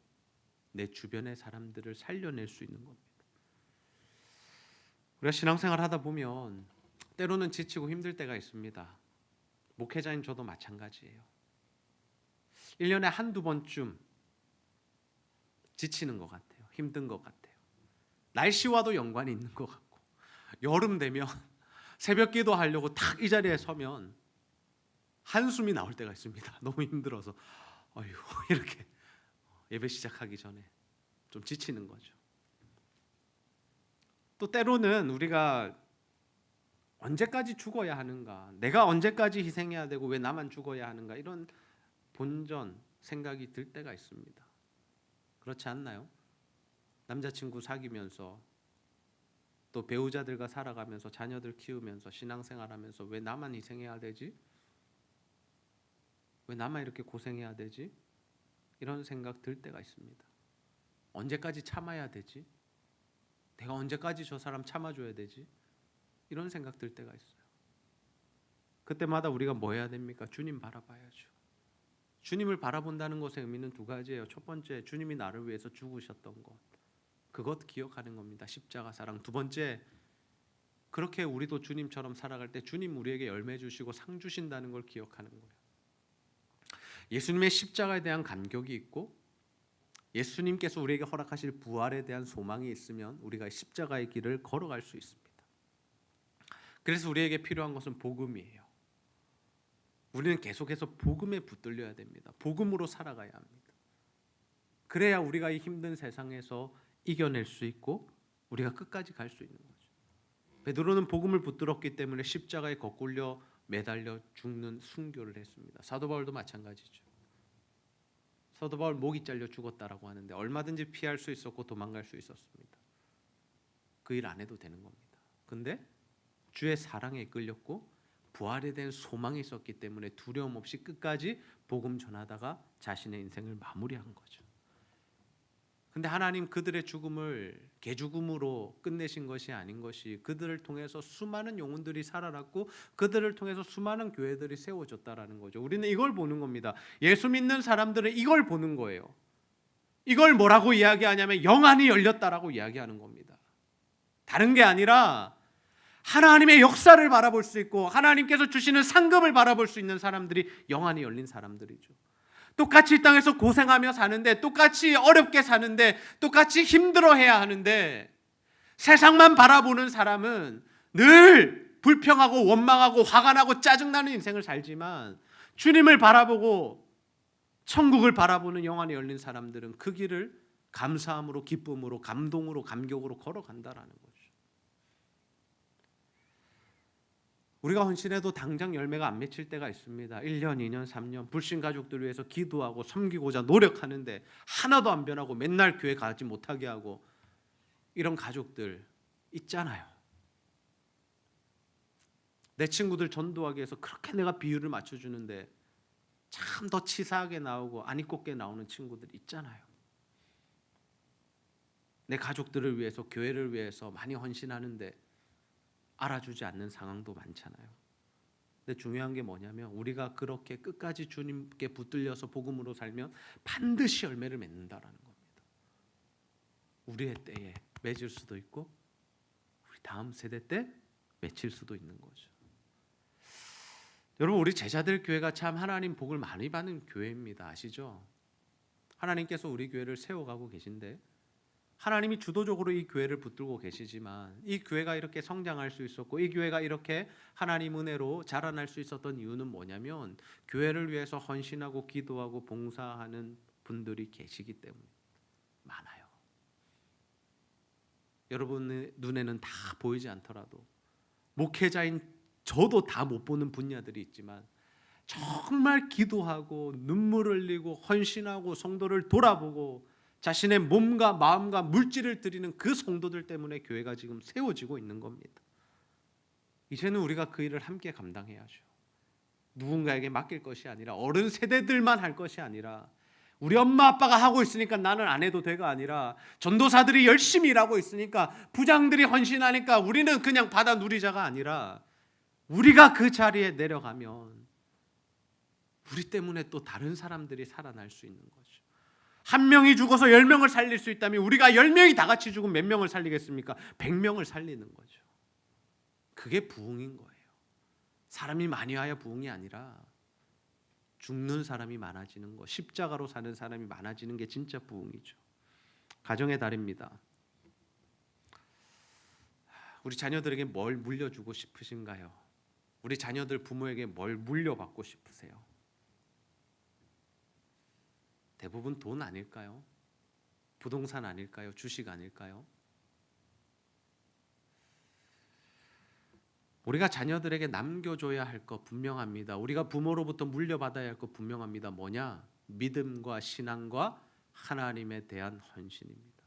내 주변의 사람들을 살려낼 수 있는 겁니다. 우리가 신앙생활 하다 보면 때로는 지치고 힘들 때가 있습니다. 목회자인 저도 마찬가지예요. 1년에 한두 번쯤 지치는 것 같아요. 힘든 것 같아요. 날씨와도 연관이 있는 것 같고, 여름 되면 새벽 기도하려고 딱 이 자리에 서면 한숨이 나올 때가 있습니다. 너무 힘들어서 어휴 이렇게 예배 시작하기 전에 좀 지치는 거죠. 또 때로는 우리가 언제까지 죽어야 하는가, 내가 언제까지 희생해야 되고 왜 나만 죽어야 하는가, 이런 본전 생각이 들 때가 있습니다. 그렇지 않나요? 남자친구 사귀면서 또 배우자들과 살아가면서 자녀들 키우면서 신앙생활하면서 왜 나만 희생해야 되지? 왜 나만 이렇게 고생해야 되지? 이런 생각 들 때가 있습니다. 언제까지 참아야 되지? 내가 언제까지 저 사람 참아줘야 되지? 이런 생각 들 때가 있어요. 그때마다 우리가 뭐 해야 됩니까? 주님 바라봐야죠. 주님을 바라본다는 것의 의미는 두 가지예요. 첫 번째, 주님이 나를 위해서 죽으셨던 것, 그것 기억하는 겁니다. 십자가 사랑. 두 번째, 그렇게 우리도 주님처럼 살아갈 때 주님 우리에게 열매 주시고 상 주신다는 걸 기억하는 거예요. 예수님의 십자가에 대한 감격이 있고 예수님께서 우리에게 허락하실 부활에 대한 소망이 있으면 우리가 십자가의 길을 걸어갈 수 있습니다. 그래서 우리에게 필요한 것은 복음이에요. 우리는 계속해서 복음에 붙들려야 됩니다. 복음으로 살아가야 합니다. 그래야 우리가 이 힘든 세상에서 이겨낼 수 있고 우리가 끝까지 갈 수 있는 거죠. 베드로는 복음을 붙들었기 때문에 십자가에 거꾸려 매달려 죽는 순교를 했습니다. 사도 바울도 마찬가지죠. 사도 바울 목이 잘려 죽었다라고 하는데 얼마든지 피할 수 있었고 도망갈 수 있었습니다. 그 일 안 해도 되는 겁니다. 근데 주의 사랑에 이끌렸고 부활에 대한 소망이 있었기 때문에 두려움 없이 끝까지 복음 전하다가 자신의 인생을 마무리한 거죠. 근데 하나님 그들의 죽음을 개죽음으로 끝내신 것이 아닌 것이 그들을 통해서 수많은 영혼들이 살아났고 그들을 통해서 수많은 교회들이 세워졌다라는 거죠. 우리는 이걸 보는 겁니다. 예수 믿는 사람들은 이걸 보는 거예요. 이걸 뭐라고 이야기하냐면 영안이 열렸다라고 이야기하는 겁니다. 다른 게 아니라 하나님의 역사를 바라볼 수 있고 하나님께서 주시는 상급을 바라볼 수 있는 사람들이 영안이 열린 사람들이죠. 똑같이 이 땅에서 고생하며 사는데, 똑같이 어렵게 사는데, 똑같이 힘들어해야 하는데 세상만 바라보는 사람은 늘 불평하고 원망하고 화가 나고 짜증나는 인생을 살지만 주님을 바라보고 천국을 바라보는 영안이 열린 사람들은 그 길을 감사함으로, 기쁨으로, 감동으로, 감격으로 걸어간다라는 거죠. 우리가 헌신해도 당장 열매가 안 맺힐 때가 있습니다. 1년, 2년, 3년 불신 가족들 위해서 기도하고 섬기고자 노력하는데 하나도 안 변하고 맨날 교회 가지 못하게 하고 이런 가족들 있잖아요. 내 친구들 전도하기 위해서 그렇게 내가 비율을 맞춰주는데 참 더 치사하게 나오고 안 이꼽게 나오는 친구들 있잖아요. 내 가족들을 위해서, 교회를 위해서 많이 헌신하는데 알아주지 않는 상황도 많잖아요. 근데 중요한 게 뭐냐면 우리가 그렇게 끝까지 주님께 붙들려서 복음으로 살면 반드시 열매를 맺는다라는 겁니다. 우리의 때에 맺을 수도 있고 우리 다음 세대 때 맺힐 수도 있는 거죠. 여러분, 우리 제자들 교회가 참 하나님 복을 많이 받는 교회입니다. 아시죠? 하나님께서 우리 교회를 세워가고 계신데 하나님이 주도적으로 이 교회를 붙들고 계시지만 이 교회가 이렇게 성장할 수 있었고 이 교회가 이렇게 하나님 은혜로 자라날 수 있었던 이유는 뭐냐면 교회를 위해서 헌신하고 기도하고 봉사하는 분들이 계시기 때문에 많아요. 여러분의 눈에는 다 보이지 않더라도 목회자인 저도 다 못 보는 분야들이 있지만 정말 기도하고 눈물 흘리고 헌신하고 성도를 돌아보고 자신의 몸과 마음과 물질을 드리는 그 성도들 때문에 교회가 지금 세워지고 있는 겁니다. 이제는 우리가 그 일을 함께 감당해야죠. 누군가에게 맡길 것이 아니라 어른 세대들만 할 것이 아니라 우리 엄마 아빠가 하고 있으니까 나는 안 해도 돼가 아니라 전도사들이 열심히 일하고 있으니까 부장들이 헌신하니까 우리는 그냥 받아 누리자가 아니라 우리가 그 자리에 내려가면 우리 때문에 또 다른 사람들이 살아날 수 있는 거죠. 한 명이 죽어서 10명을 살릴 수 있다면 우리가 10명이 다 같이 죽으면 몇 명을 살리겠습니까? 100명을 살리는 거죠. 그게 부흥인 거예요. 사람이 많이 와야 부흥이 아니라 죽는 사람이 많아지는 거, 십자가로 사는 사람이 많아지는 게 진짜 부흥이죠. 가정의 달입니다. 우리 자녀들에게 뭘 물려주고 싶으신가요? 우리 자녀들 부모에게 뭘 물려받고 싶으세요? 대부분 돈 아닐까요? 부동산 아닐까요? 주식 아닐까요? 우리가 자녀들에게 남겨줘야 할 것 분명합니다. 우리가 부모로부터 물려받아야 할 것 분명합니다. 뭐냐? 믿음과 신앙과 하나님에 대한 헌신입니다.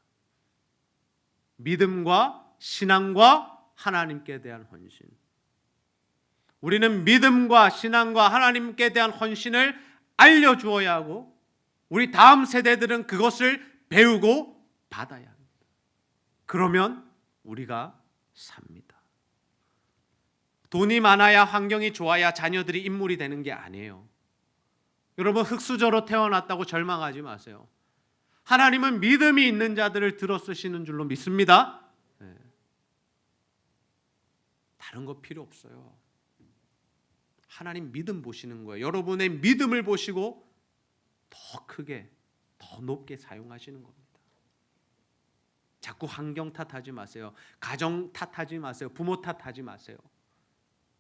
믿음과 신앙과 하나님께 대한 헌신. 우리는 믿음과 신앙과 하나님께 대한 헌신을 알려주어야 하고 우리 다음 세대들은 그것을 배우고 받아야 합니다. 그러면 우리가 삽니다. 돈이 많아야 환경이 좋아야 자녀들이 인물이 되는 게 아니에요. 여러분, 흙수저로 태어났다고 절망하지 마세요. 하나님은 믿음이 있는 자들을 들어 쓰시는 줄로 믿습니다. 네. 다른 거 필요 없어요. 하나님 믿음 보시는 거예요. 여러분의 믿음을 보시고 더 크게, 더 높게 사용하시는 겁니다. 자꾸 환경 탓하지 마세요. 가정 탓하지 마세요. 부모 탓하지 마세요.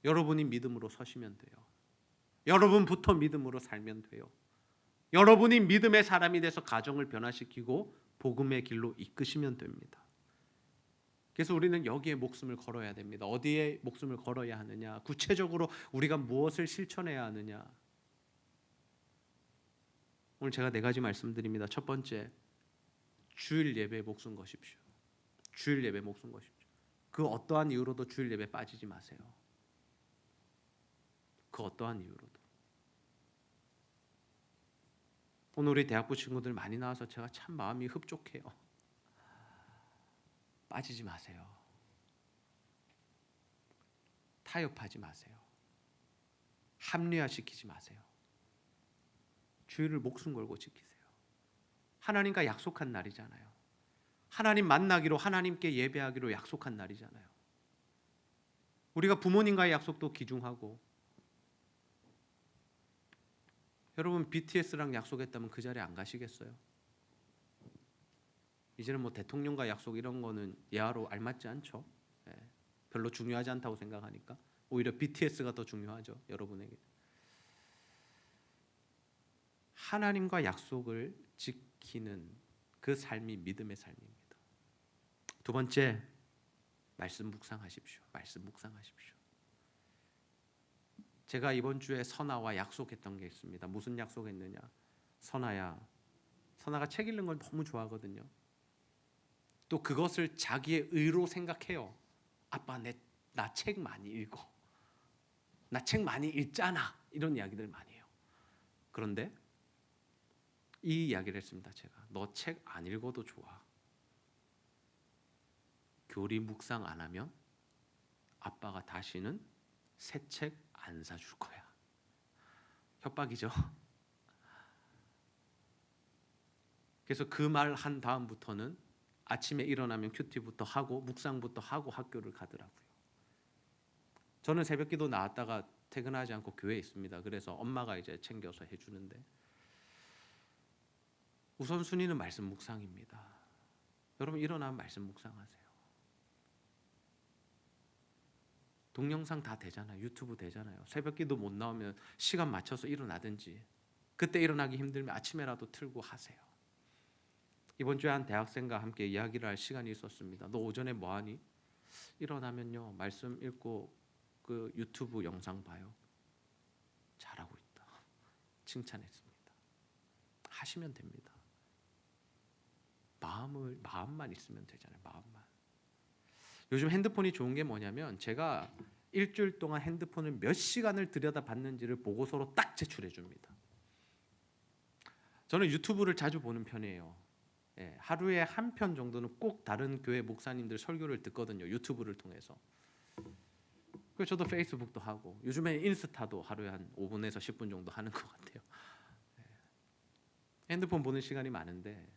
여러분이 믿음으로 서시면 돼요. 여러분부터 믿음으로 살면 돼요. 여러분이 믿음의 사람이 돼서 가정을 변화시키고 복음의 길로 이끄시면 됩니다. 그래서 우리는 여기에 목숨을 걸어야 됩니다. 어디에 목숨을 걸어야 하느냐? 구체적으로 우리가 무엇을 실천해야 하느냐? 오늘 제가 4가지 말씀드립니다. 첫 번째, 주일 예배에 목숨 거십시오. 주일 예배에 목숨 거십시오. 그 어떠한 이유로도 주일 예배에 빠지지 마세요. 그 어떠한 이유로도. 오늘 우리 대학부 친구들 많이 나와서 제가 참 마음이 흡족해요. 빠지지 마세요. 타협하지 마세요. 합리화시키지 마세요. 주일을 목숨 걸고 지키세요. 하나님과 약속한 날이잖아요. 하나님 만나기로, 하나님께 예배하기로 약속한 날이잖아요. 우리가 부모님과의 약속도 귀중하고, 여러분 BTS랑 약속했다면 그 자리에 안 가시겠어요? 이제는 뭐 대통령과 약속 이런 거는 예화로 알맞지 않죠. 네. 별로 중요하지 않다고 생각하니까 오히려 BTS가 더 중요하죠. 여러분에게. 하나님과 약속을 지키는 그 삶이 믿음의 삶입니다. 두 번째, 말씀 묵상하십시오. 말씀 묵상하십시오. 제가 이번 주에 선아와 약속했던 게 있습니다. 무슨 약속했느냐? 선아가 책 읽는 걸 너무 좋아하거든요. 또 그것을 자기의 의로 생각해요. 아빠, 나 책 많이 읽어. 나 책 많이 읽잖아. 이런 이야기들 많이 해요. 그런데 이 이야기를 했습니다. 제가 너 책 안 읽어도 좋아. 교리 묵상 안 하면 아빠가 다시는 새 책 안 사줄 거야. 협박이죠. 그래서 그 말 한 다음부터는 아침에 일어나면 큐티부터 하고 묵상부터 하고 학교를 가더라고요. 저는 새벽기도 나왔다가 퇴근하지 않고 교회에 있습니다. 그래서 엄마가 이제 챙겨서 해주는데 우선순위는 말씀 묵상입니다. 여러분 일어나면 말씀 묵상하세요. 동영상 다 되잖아요. 유튜브 되잖아요. 새벽기도 못 나오면 시간 맞춰서 일어나든지 그때 일어나기 힘들면 아침에라도 틀고 하세요. 이번 주에 한 대학생과 함께 이야기를 할 시간이 있었습니다. 너 오전에 뭐하니? 일어나면요 말씀 읽고 그 유튜브 영상 봐요. 잘하고 있다. 칭찬했습니다. 하시면 됩니다. 마음만 있으면 되잖아요. 마음만. 요즘 핸드폰이 좋은 게 뭐냐면 제가 일주일 동안 핸드폰을 몇 시간을 들여다봤는지를 보고서로 딱 제출해 줍니다. 저는 유튜브를 자주 보는 편이에요. 예, 하루에 한 편 정도는 꼭 다른 교회 목사님들 설교를 듣거든요. 유튜브를 통해서. 그래서 저도 페이스북도 하고 요즘에 인스타도 하루에 한 5분에서 10분 정도 하는 것 같아요. 예. 핸드폰 보는 시간이 많은데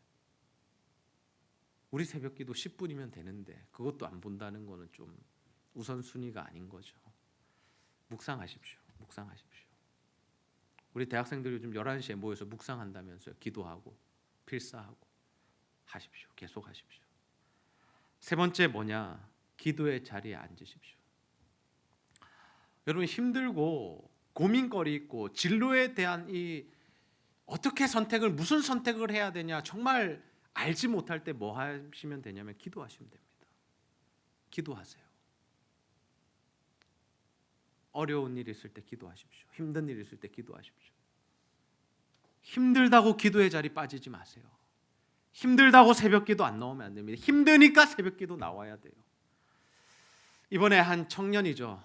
우리 새벽기도 10분이면 되는데 그것도 안 본다는 거는 좀 우선순위가 아닌 거죠. 묵상하십시오. 묵상하십시오. 우리 대학생들 요즘 11시에 모여서 묵상한다면서요. 기도하고 필사하고 하십시오. 계속 하십시오. 세 번째 뭐냐? 기도의 자리에 앉으십시오. 여러분 힘들고 고민거리 있고 진로에 대한 이 어떻게 선택을 무슨 선택을 해야 되냐 정말 알지 못할 때 뭐 하시면 되냐면 기도하시면 됩니다. 기도하세요. 어려운 일 있을 때 기도하십시오. 힘든 일 있을 때 기도하십시오. 힘들다고 기도의 자리 빠지지 마세요. 힘들다고 새벽기도 안 나오면 안 됩니다. 힘드니까 새벽기도 나와야 돼요. 이번에 한 청년이죠.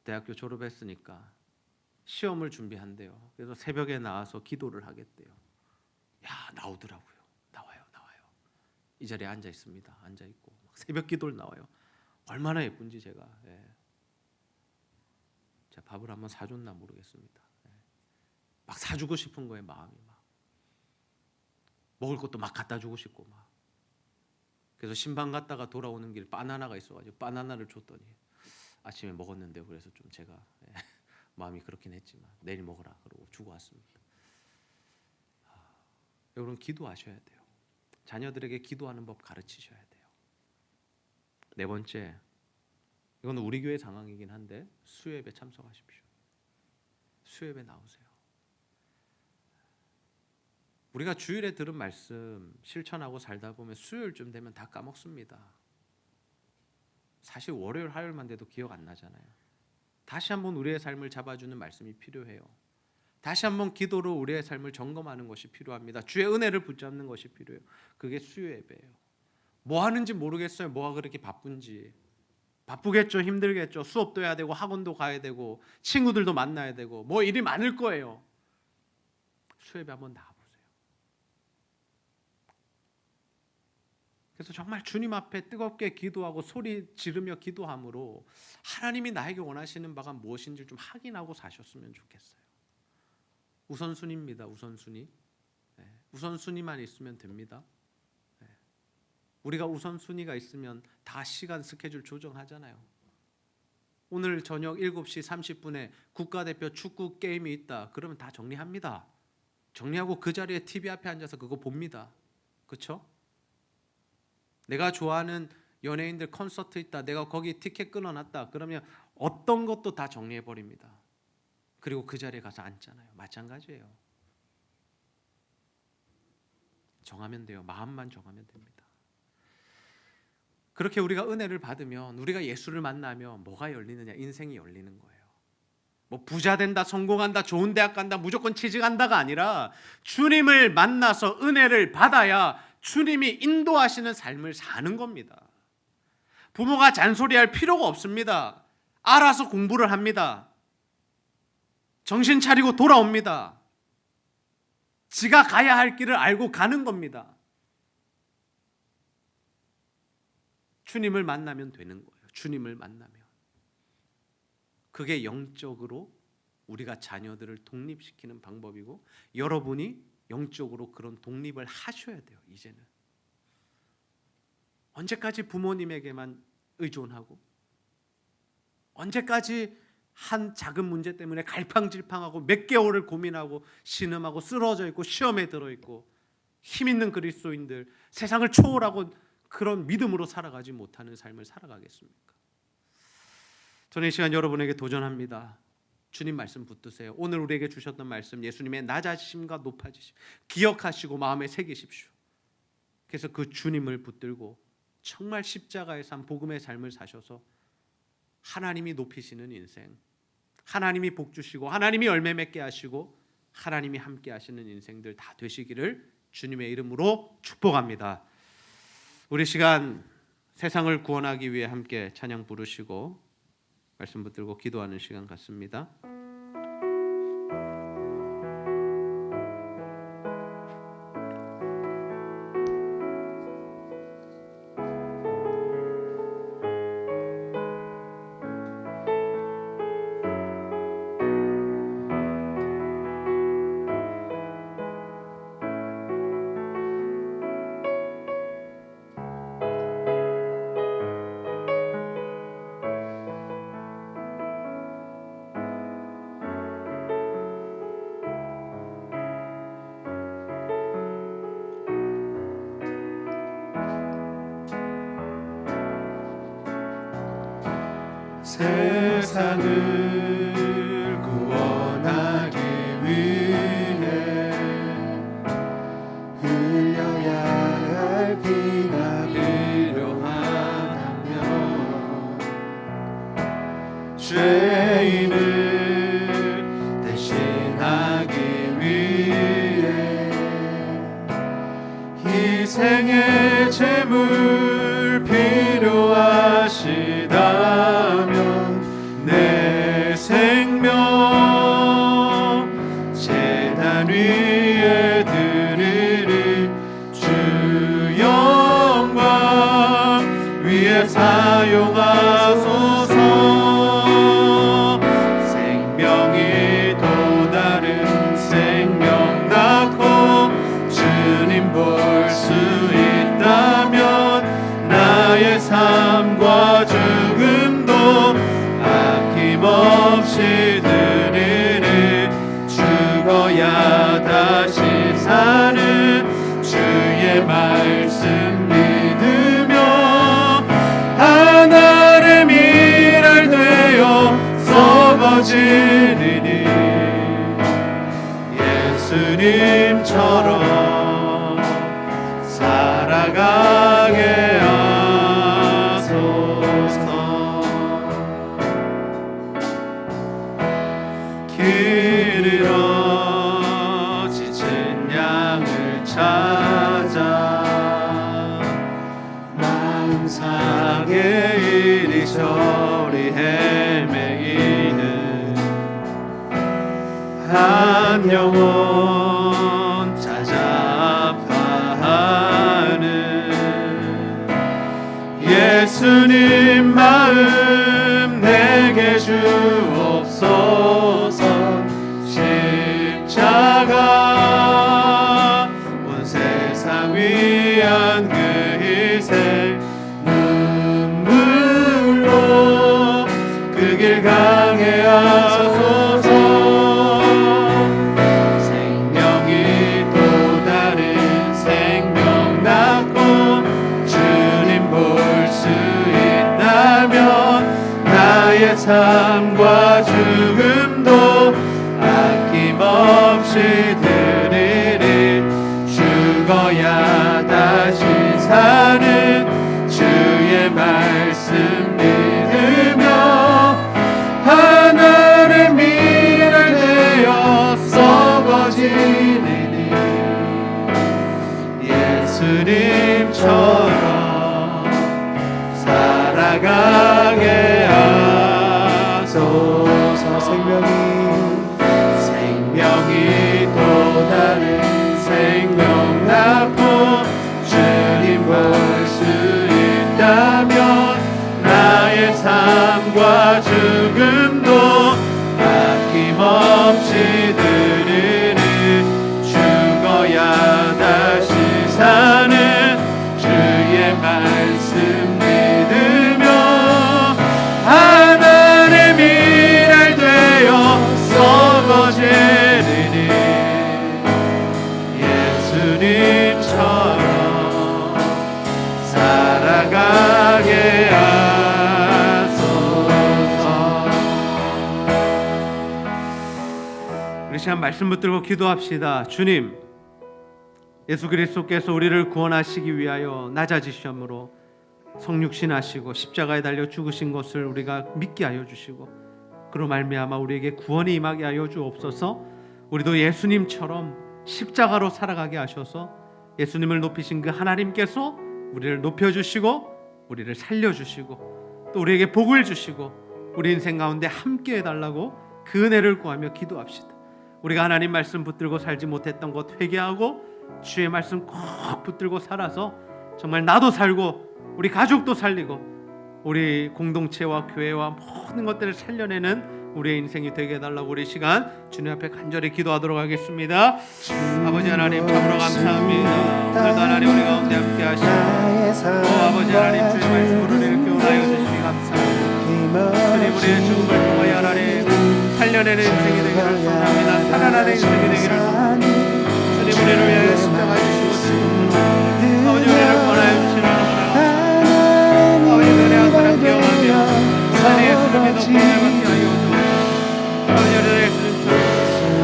대학교 졸업했으니까 시험을 준비한대요. 그래서 새벽에 나와서 기도를 하겠대요. 야 나오더라고요. 나와요. 이 자리에 앉아 있습니다. 앉아 있고 새벽 기도를 나와요. 얼마나 예쁜지 제가 밥을 한번 사줬나 모르겠습니다. 막 사주고 싶은 거예요. 마음이 막 먹을 것도 막 갖다 주고 싶고 막. 그래서 신방 갔다가 돌아오는 길 바나나가 있어가지고 바나나를 줬더니 아침에 먹었는데 그래서 좀 제가 마음이 그렇긴 했지만 내일 먹으라 그러고 주고 왔습니다. 여러분 기도하셔야 돼요. 자녀들에게 기도하는 법 가르치셔야 돼요. 네 번째, 이건 우리 교회 상황이긴 한데 수요예배 참석하십시오. 수요예배 나오세요. 우리가 주일에 들은 말씀 실천하고 살다 보면 수요일쯤 되면 다 까먹습니다. 사실 월요일, 화요일만 돼도 기억 안 나잖아요. 다시 한번 우리의 삶을 잡아주는 말씀이 필요해요. 다시 한번 기도로 우리의 삶을 점검하는 것이 필요합니다. 주의 은혜를 붙잡는 것이 필요해요. 그게 수요예배예요. 뭐 하는지 모르겠어요. 뭐가 그렇게 바쁜지. 바쁘겠죠. 힘들겠죠. 수업도 해야 되고 학원도 가야 되고 친구들도 만나야 되고 뭐 일이 많을 거예요. 수요예배 한번 나와보세요. 그래서 정말 주님 앞에 뜨겁게 기도하고 소리 지르며 기도함으로 하나님이 나에게 원하시는 바가 무엇인지 좀 확인하고 사셨으면 좋겠어요. 우선순위입니다. 우선순위. 우선순위만 있으면 됩니다. 우리가 우선순위가 있으면 다 시간 스케줄 조정하잖아요. 오늘 저녁 7시 30분에 국가대표 축구 게임이 있다. 그러면 다 정리합니다. 정리하고 그 자리에 TV 앞에 앉아서 그거 봅니다. 그렇죠? 내가 좋아하는 연예인들 콘서트 있다. 내가 거기 티켓 끊어놨다. 그러면 어떤 것도 다 정리해버립니다. 그리고 그 자리에 가서 앉잖아요. 마찬가지예요. 정하면 돼요. 마음만 정하면 됩니다. 그렇게 우리가 은혜를 받으면, 우리가 예수를 만나면 뭐가 열리느냐? 인생이 열리는 거예요. 뭐 부자 된다, 성공한다, 좋은 대학 간다, 무조건 취직한다가 아니라 주님을 만나서 은혜를 받아야 주님이 인도하시는 삶을 사는 겁니다. 부모가 잔소리할 필요가 없습니다. 알아서 공부를 합니다. 정신 차리고 돌아옵니다. 지가 가야 할 길을 알고 가는 겁니다. 주님을 만나면 되는 거예요. 주님을 만나면. 그게 영적으로 우리가 자녀들을 독립시키는 방법이고, 여러분이 영적으로 그런 독립을 하셔야 돼요. 이제는 언제까지 부모님에게만 의존하고, 언제까지 한 작은 문제 때문에 갈팡질팡하고 몇 개월을 고민하고 신음하고 쓰러져 있고 시험에 들어 있고, 힘 있는 그리스도인들, 세상을 초월하고 그런 믿음으로 살아가지 못하는 삶을 살아가겠습니까? 저는 이 시간 여러분에게 도전합니다. 주님 말씀 붙드세요. 오늘 우리에게 주셨던 말씀, 예수님의 낮아지심과 높아지심 기억하시고 마음에 새기십시오. 그래서 그 주님을 붙들고 정말 십자가의 삶, 복음의 삶을 사셔서 하나님이 높이시는 인생, 하나님이 복 주시고 하나님이 열매 맺게 하시고 하나님이 함께 하시는 인생들 다 되시기를 주님의 이름으로 축복합니다. 우리 시간 세상을 구원하기 위해 함께 찬양 부르시고 말씀 붙들고 기도하는 시간 같습니다. 세상을 구원하기 위해 흘려야 할 피가 필요하다면 죄인을 대신하기 위해 희생의 제물 필요하시다면 내 생명 제단 위에 드리리. 주 영광 위에 사용하소서. 생명이 또 다른 생명 낳고 주님 볼 수 있다면 나의 삶과 죽음도 아낌없이 드리리. 죽어야 다시 사는 주의 말씀 믿으며 하나의 미랄 되어 썩어지리니 예수님처럼 살아가게 하소서. 길 잃어 지친 양을 찾아 마음 상해 이리저리 헤매이는 한 영혼 찾아 아파하는 예수님 마음 내게 주옵소서. 십자가 온 세상 위한 그 희생 눈물로 그 길 가게 하소서. 생명이 또 다른 생명 낳고 주님 볼 수 있다면 나의 삶과 죽음도 아낌없이 드리리. 죽어야 살아가게 하소서. 생명이 또 다른 생명 낳고 주님 볼 수 있다면 나의 삶과 죽음도 아낌없이 들으니 죽어야 다시 사는 주의 말씀 믿으며 하나님의 미랄 되어 썩어지리니 예수님처럼 살아가게 하소서. 우리 시간 말씀 붙들고 기도합시다. 주님, 예수 그리스도께서 우리를 구원하시기 위하여 낮아지심으로 성육신하시고 십자가에 달려 죽으신 것을 우리가 믿게 하여 주시고 그로 말미암아 우리에게 구원이 임하게 하여 주옵소서. 우리도 예수님처럼 십자가로 살아가게 하셔서 예수님을 높이신 그 하나님께서 우리를 높여주시고 우리를 살려주시고 또 우리에게 복을 주시고 우리 인생 가운데 함께 해달라고 그 은혜를 구하며 기도합시다. 우리가 하나님 말씀 붙들고 살지 못했던 것 회개하고 주의 말씀 꼭 붙들고 살아서 정말 나도 살고 우리 가족도 살리고 우리 공동체와 교회와 모든 것들을 살려내는 우리의 인생이 되게 해달라고 우리 시간 주님 앞에 간절히 기도하도록 하겠습니다. 아버지 하나님 참으로 감사합니다. 오늘도 하나님 우리 가운데 함께 하시고 아버지 하나님 주의 말씀으로 우리를 교훈하여 주시기 감사합니다. 주님 우리의 죽음을 통하여 하나님 살려내는 인생이 되기를 소원합니다. 살아나는 인생이 되기를 소원합니다. 주님 우리를 위하여 십자가 주시고 아버지 우리를 구원하여 주시는 아버지 은혜와 사랑 기억하며 하나님 예수를 믿어 구원을 받게 하여 주옵소서. 아버지 우리를 예수님처럼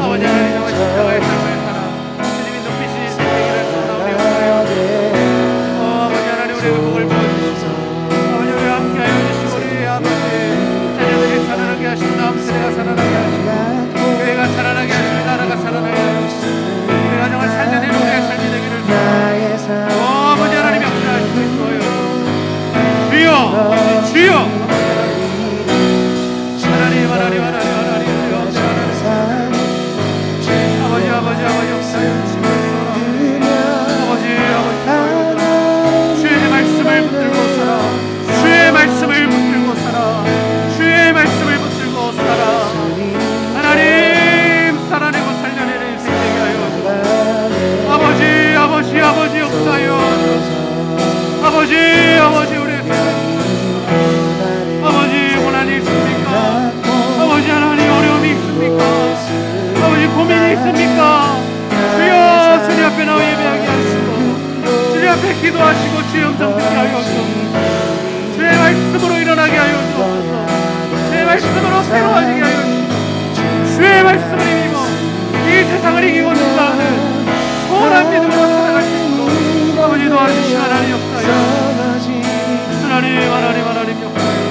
아버지 하나님 정말 십자가의 삶을 살아 주님이 높이신 인생 되기를 소원하오리오나요. 아버지 하나님 우리에게 복을 부어주시고 아버지 우리와 함께 하여 주시고 우리 아버지 자녀들이 살아나게 하시고 다음 세대가 살아나게 하시고 교회가 살아나게 하시고 나라가 살아나게 하시고 우리 가정을 살려내는 우리의 삶이 되기를 소원합니다. 아버지 하나님 역사하시고 있어요. 주여 주여 하나님 하나님 하나님 하나님 주여 아버지 아버지 아버지 역사하여 주시고 아버지 아버지 주의 말씀을 붙들고 살아 주의 말씀을 붙들고 살아 주의 말씀을 붙들고 살아 하나님 살아내고 살려내는 인생 되게 하여 아버지 아버지 아버지 역사하여 아버지 아버지 우리 아버지 고난이 있습니까? 아버지 하나님 어려움이 있습니까? 아버지 고민이 있습니까? 주여 주님 앞에 나와 예배하게 하시고 주님 앞에 기도하시고 주의 음성 듣게 하여 주옵소서. 주의 말씀으로 일어나게 하여 주옵소서. 주의 말씀으로 새로워지게 하여 주옵소서. 주의 말씀을 힘입어 이 세상을 이기고 능가하는 소원한 믿음으로 살아갈 수 있도록 아버지 도와주시고 하나님 역사하여 하나님 하나님 하나님 역사하여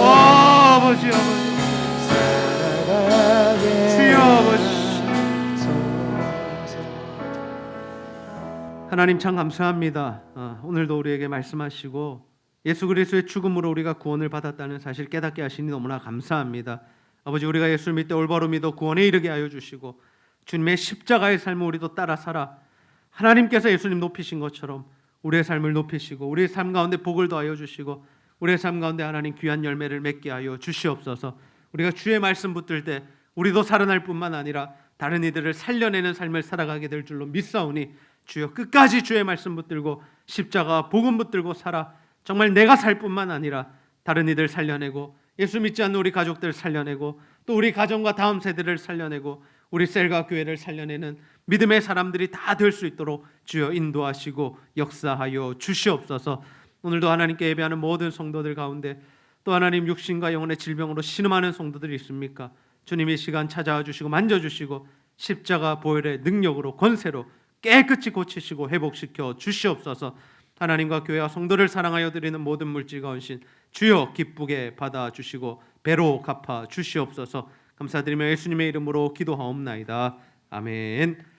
아버지 아버지 주여 아버지 하나님 참 감사합니다. 오늘도 우리에게 말씀하시고 예수 그리스도의 죽음으로 우리가 구원을 받았다는 사실 깨닫게 하시니 너무나 감사합니다. 아버지 우리가 예수를 믿되 올바로 믿어 구원에 이르게 하여 주시고 주님의 십자가의 삶을 우리도 따라 살아 하나님께서 예수님 높이신 것처럼 우리의 삶을 높이시고 우리의 삶 가운데 복을 더하여 주시고 우리의 삶 가운데 하나님 귀한 열매를 맺게 하여 주시옵소서. 우리가 주의 말씀 붙들 때 우리도 살아날 뿐만 아니라 다른 이들을 살려내는 삶을 살아가게 될 줄로 믿사오니 주여 끝까지 주의 말씀 붙들고 십자가 복음 붙들고 살아 정말 내가 살 뿐만 아니라 다른 이들 살려내고 예수 믿지 않는 우리 가족들 살려내고 또 우리 가정과 다음 세대를 살려내고 우리 셀과 교회를 살려내는 믿음의 사람들이 다 될 수 있도록 주여 인도하시고 역사하여 주시옵소서. 오늘도 하나님께 예배하는 모든 성도들 가운데 또 하나님 육신과 영혼의 질병으로 신음하는 성도들이 있습니까? 주님 이 시간 찾아와 주시고 만져주시고 십자가 보혈의 능력으로 권세로 깨끗이 고치시고 회복시켜 주시옵소서. 하나님과 교회와 성도를 사랑하여 드리는 모든 물질과 헌신 주여 기쁘게 받아주시고 배로 갚아 주시옵소서. 감사드리며 예수님의 이름으로 기도하옵나이다. 아멘.